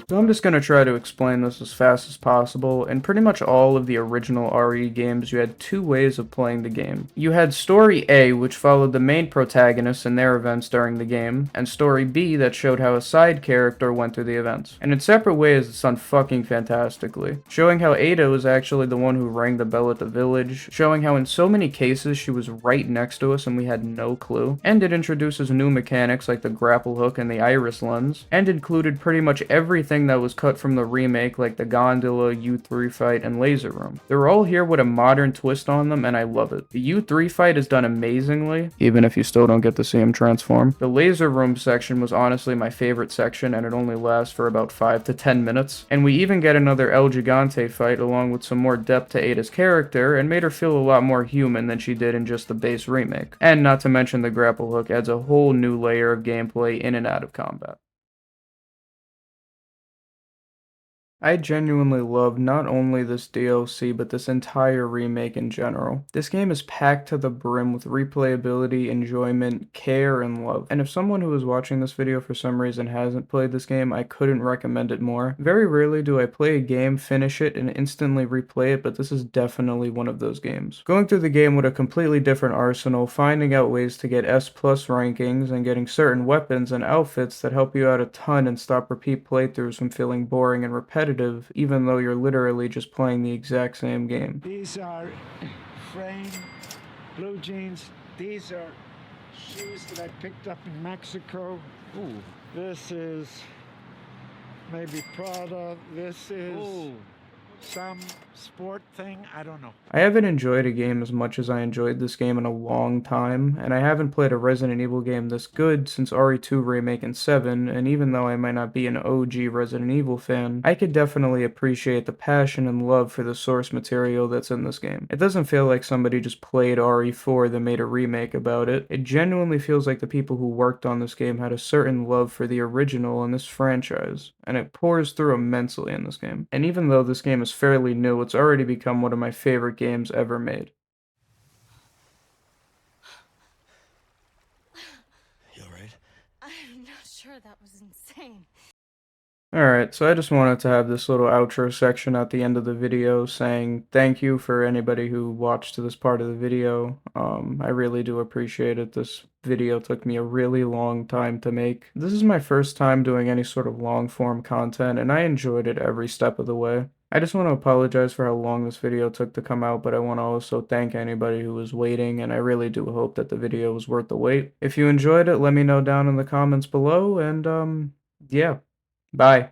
So I'm just going to try to explain this as fast as possible. In pretty much all of the original RE games, you had two ways of playing the game. You had Story A, which followed the main protagonists and their events during the game, and Story B that showed how a side character went through the events. And in separate ways, it's done fucking fantastically. Showing how Ada was actually the one who rang the bell at the village, showing how in so many cases she was right next to us and we had no clue, and it introduces new mechanics like the grapple hook and the iris lens, and included pretty much everything that was cut from the remake, like the gondola, U3 fight, and laser room. They're all here with a modern twist on them, and I love it. The U3 fight is done amazingly, even if you still don't get to see him transform. The laser room section was honestly my favorite section, and it only lasts for about 5 to 10 minutes. And we even get another El Gigante fight along with some more depth to Ada's character, and made her feel a lot more human than she did in just the base remake. And not to mention the grapple hook adds a whole new layer of gameplay in and out of combat. I genuinely love not only this DLC, but this entire remake in general. This game is packed to the brim with replayability, enjoyment, care, and love. And if someone who is watching this video for some reason hasn't played this game, I couldn't recommend it more. Very rarely do I play a game, finish it, and instantly replay it, but this is definitely one of those games. Going through the game with a completely different arsenal, finding out ways to get S+ rankings, and getting certain weapons and outfits that help you out a ton and stop repeat playthroughs from feeling boring and repetitive, even though you're literally just playing the exact same game. These are frame blue jeans. These are shoes that I picked up in Mexico. Ooh. This is maybe Prada. This is some sport thing. I don't know. I haven't enjoyed a game as much as I enjoyed this game in a long time, and I haven't played a Resident Evil game this good since RE2 Remake and 7, and even though I might not be an OG Resident Evil fan, I could definitely appreciate the passion and love for the source material that's in this game. It doesn't feel like somebody just played RE4 then made a remake about it. It genuinely feels like the people who worked on this game had a certain love for the original and this franchise, and it pours through immensely in this game. And even though this game is fairly new, it's already become one of my favorite games ever made. You alright? I'm not sure that was insane. Alright, so I just wanted to have this little outro section at the end of the video saying thank you for anybody who watched to this part of the video. I really do appreciate it. This video took me a really long time to make. This is my first time doing any sort of long form content, and I enjoyed it every step of the way. I just want to apologize for how long this video took to come out, but I want to also thank anybody who was waiting, and I really do hope that the video was worth the wait. If you enjoyed it, let me know down in the comments below, and yeah, bye.